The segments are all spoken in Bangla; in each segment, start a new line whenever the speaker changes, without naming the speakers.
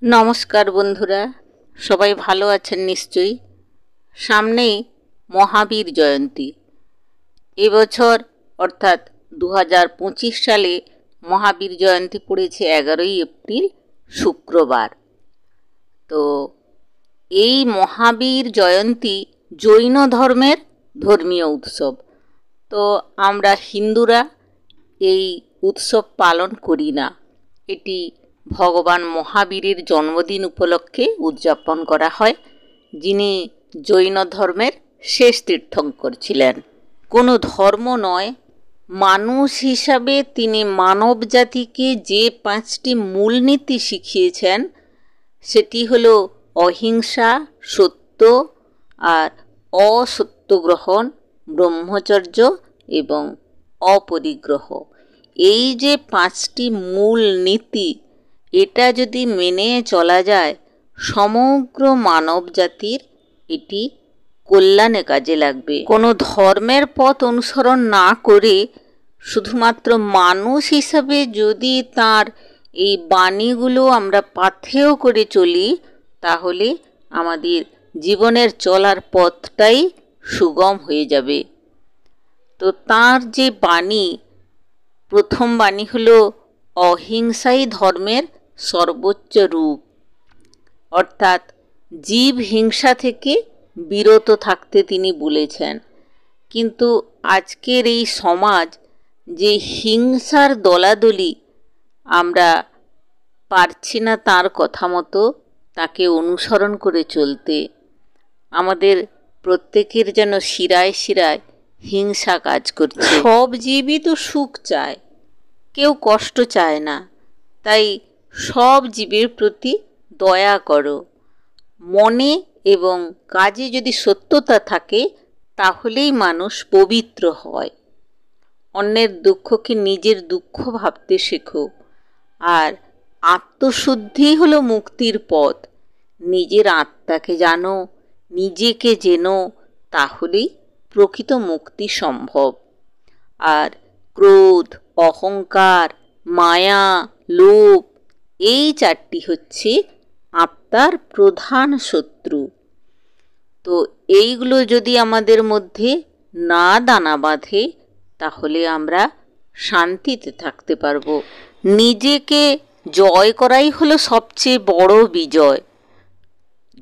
নমস্কার বন্ধুরা, সবাই ভালো আছেন নিশ্চয়ই। সামনেই মহাবীর জয়ন্তী। এবছর অর্থাৎ 2025 সালে মহাবীর জয়ন্তী পড়েছে 11ই এপ্রিল শুক্রবার। তো এই মহাবীর জয়ন্তী জৈন ধর্মের ধর্মীয় উৎসব। তো আমরা হিন্দুরা এই উৎসব পালন করি না। এটি ভগবান মহাবীরের জন্মদিন উপলক্ষে উদযাপন করা হয়, যিনি জৈন ধর্মের শেষ তীর্থঙ্কর ছিলেন। কোনো ধর্ম নয়, মানুষ হিসাবে তিনি মানব জাতিকে যে 5টি মূলনীতি শিখিয়েছেন সেটি হলো অহিংসা, সত্য আর অসত্যগ্রহণ, ব্রহ্মচর্য এবং অপরিগ্রহ। এই যে 5টি মূল নীতি, এটা যদি মেনে চলা যায় সমগ্র মানব জাতির এটি কল্যাণে কাজে লাগবে। কোনো ধর্মের পথ অনুসরণ না করে শুধুমাত্র মানুষ হিসাবে যদি তার এই বাণীগুলো আমরা পাথেয় করে চলি, তাহলে আমাদের জীবনের চলার পথটাই সুগম হয়ে যাবে। তো তার যে বাণী, প্রথম বাণী হলো অহিংসাই ধর্মের সর্বোচ্চ রূপ, অর্থাৎ জীব হিংসা থেকে বিরত থাকতে তিনি বলেছেন। কিন্তু আজকের এই সমাজ যে হিংসার দলাদলি, আমরা পারছি না তার কথা মতো তাকে অনুসরণ করে চলতে। আমাদের প্রত্যেকের যেন শিরায় শিরায় হিংসা কাজ করছে। সব জীবই তো সুখ চায়, কেউ কষ্ট চায় না। তাই সব জীবের প্রতি দয়া করো। মনে এবং কাজে যদি সত্যতা থাকে, তাহলেই মানুষ পবিত্র হয়। অন্যের দুঃখকে নিজের দুঃখ ভাবতে শেখো। আর আত্মশুদ্ধি হলো মুক্তির পথ। নিজের আত্মাকে জানো, নিজেকে জেনো, তাহলেই প্রকৃত মুক্তি সম্ভব। আর ক্রোধ, অহংকার, মায়া, লোভ, এই 4টি হচ্ছে আত্মার প্রধান শত্রু। তো এইগুলো যদি আমাদের মধ্যে না দানা বাঁধে, তাহলে আমরা শান্তিতে থাকতে পারবো। নিজেকে জয় করাই হলো সবচেয়ে বড় বিজয়।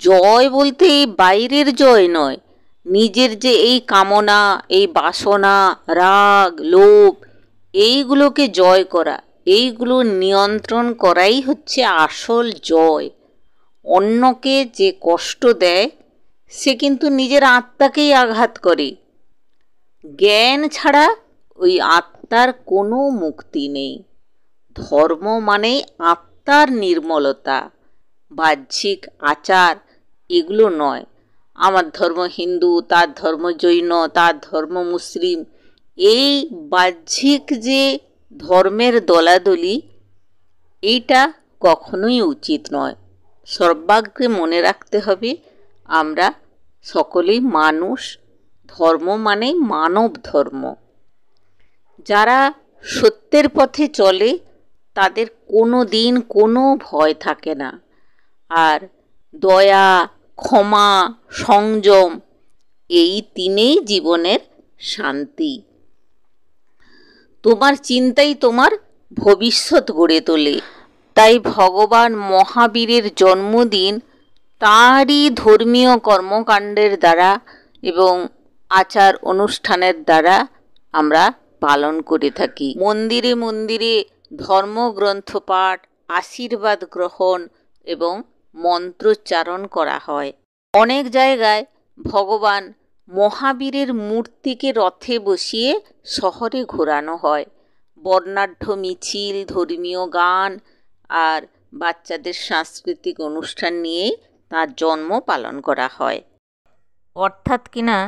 জয় বলতে এই বাইরের জয় নয়, নিজের যে এই কামনা, এই বাসনা, রাগ, লোভ, এইগুলোকে জয় করা, এইগুলো নিয়ন্ত্রণ করাই হচ্ছে আসল জয়। অন্যকে যে কষ্ট দেয় সে কিন্তু নিজের আত্মাকেই আঘাত করে। জ্ঞান ছাড়া ওই আত্মার কোনো মুক্তি নেই। ধর্ম মানে আত্মার নির্মলতা, বাহ্যিক আচার এগুলো নয়। আমার ধর্ম হিন্দু, তার ধর্ম জৈন, তার ধর্ম মুসলিম, এই বাহ্যিক যে ধর্মের দলাদলি, এইটা কখনোই উচিত নয়। সর্বাগ্রে মনে রাখতে হবে আমরা সকলেই মানুষ। ধর্ম মানে মানব ধর্ম। যারা সত্যের পথে চলে তাদের কোনো দিন কোনো ভয় থাকে না। আর দয়া, ক্ষমা, সংযম, এই 3ই জীবনের শান্তি। তোমার চিন্তাই তোমার ভবিষ্যৎ গড়ে তোলে। তাই ভগবান মহাবীরের জন্মদিন তাঁরই ধর্মীয় কর্মকাণ্ডের দ্বারা এবং আচার অনুষ্ঠানের দ্বারা আমরা পালন করে থাকি। মন্দিরে মন্দিরে ধর্মগ্রন্থ পাঠ, আশীর্বাদ গ্রহণ এবং মন্ত্রোচ্চারণ করা হয়। অনেক জায়গায় ভগবান মহাবীরের মূর্তিকে রথে বসিয়ে শহরে ঘোরানো হয়। বর্ণাঢ্য মিছিল, ধর্মীয় গান আর বাচ্চাদের সাংস্কৃতিক অনুষ্ঠান নিয়ে তার জন্ম পালন করা হয়। অর্থাৎ কিনা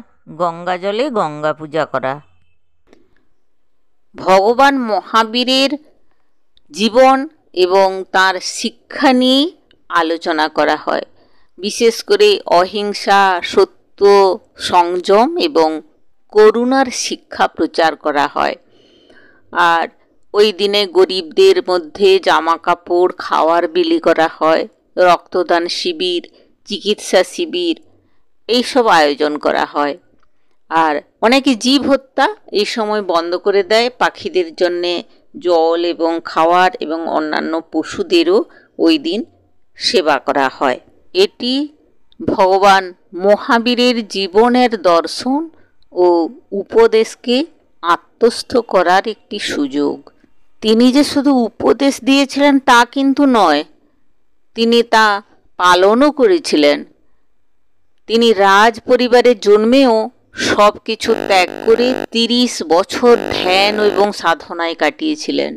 গঙ্গা জলে গঙ্গা পূজা করা। ভগবান মহাবীরের জীবন এবং তার শিক্ষা নিয়ে আলোচনা করা হয়। বিশেষ করে অহিংসা, সত্য, সংযম এবং করুণার শিক্ষা প্রচার করা হয়। আর ওই দিনে গরিবদের মধ্যে জামা কাপড়, খাওয়ার বিলি করা হয়। রক্তদান শিবির, চিকিৎসা শিবির এইসব আয়োজন করা হয়। আর অনেকে জীব হত্যা এই সময় বন্ধ করে দেয়। পাখিদের জন্যে জল এবং খাওয়ার এবং অন্যান্য পশুদেরও ওই দিন সেবা করা হয়। এটি ভগবান মহাবীরের জীবনের দর্শন ও উপদেশকে আত্মস্থ করার একটি সুযোগ। তিনি যে শুধু উপদেশ দিয়েছিলেন তা কিন্তু নয়, তিনি তা পালনও করেছিলেন। তিনি রাজ পরিবারে জন্মেও সব কিছু ত্যাগ করে 30 বছর ধ্যান এবং সাধনায় কাটিয়েছিলেন।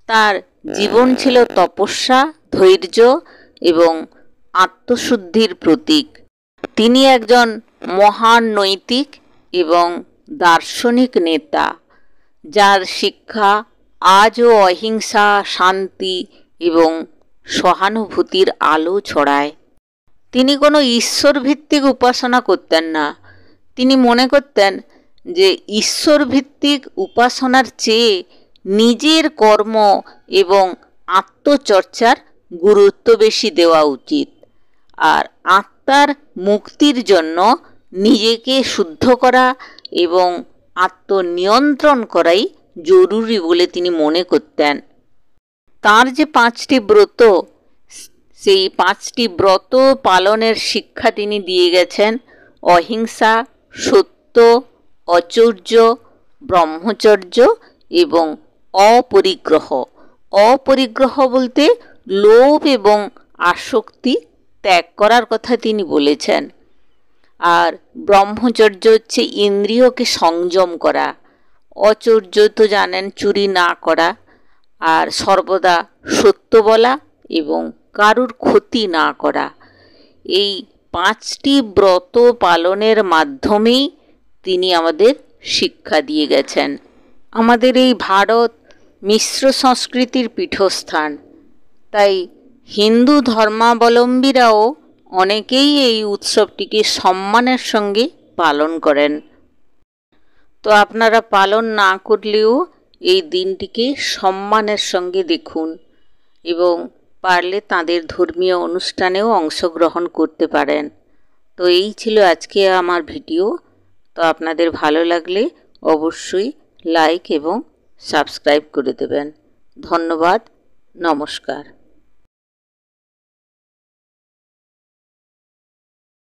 তার জীবন ছিল তপস্যা, ধৈর্য এবং আত্মশুদ্ধির প্রতীক। তিনি একজন মহান নৈতিক এবং দার্শনিক নেতা, যার শিক্ষা আজও অহিংসা, শান্তি এবং সহানুভূতির আলো ছড়ায়। তিনি কোনো ঈশ্বর ভিত্তিক উপাসনা করতেন না। তিনি মনে করতেন যে ঈশ্বর ভিত্তিক উপাসনার চেয়ে নিজের কর্ম এবং আত্মচর্চার গুরুত্ব বেশি দেওয়া উচিত। আর আত্মার মুক্তির জন্য নিজেকে শুদ্ধ করা এবং আত্মনিয়ন্ত্রণ করাই জরুরি বলে তিনি মনে করতেন। তার যে 5টি ব্রত, সেই 5টি ব্রত পালনের শিক্ষা তিনি দিয়ে গেছেন। অহিংসা, সত্য, অচৌর্য, ব্রহ্মচর্য এবং অপরিগ্রহ। অপরিগ্রহ বলতে লোভ এবং আসক্তি ত্যাগ করার কথা তিনি বলেছেন। আর ব্রহ্মচর্য হচ্ছে ইন্দ্রিয়কে সংযম করা। অচৌর্য তো জানেন, চুরি না করা। আর সর্বদা সত্য বলা এবং কারুর ক্ষতি না করা। এই 5টি ব্রত পালনের মাধ্যমেই তিনি আমাদের শিক্ষা দিয়ে গেছেন। আমাদের এই ভারত মিশ্র সংস্কৃতির পীঠস্থান, তাই হিন্দু ধর্মাবলম্বীরাও অনেকেই এই উৎসবটিকে সম্মানের সঙ্গে পালন করেন। তো আপনারা পালন না করলেও এই দিনটিকে সম্মানের সঙ্গে দেখুন এবং পারলে তাদের ধর্মীয় অনুষ্ঠানেও অংশগ্রহণ করতে পারেন। তো এই ছিল আজকে আমার ভিডিও। তো আপনাদের ভালো লাগলে অবশ্যই লাইক এবং সাবস্ক্রাইব করে দেবেন। ধন্যবাদ। নমস্কার।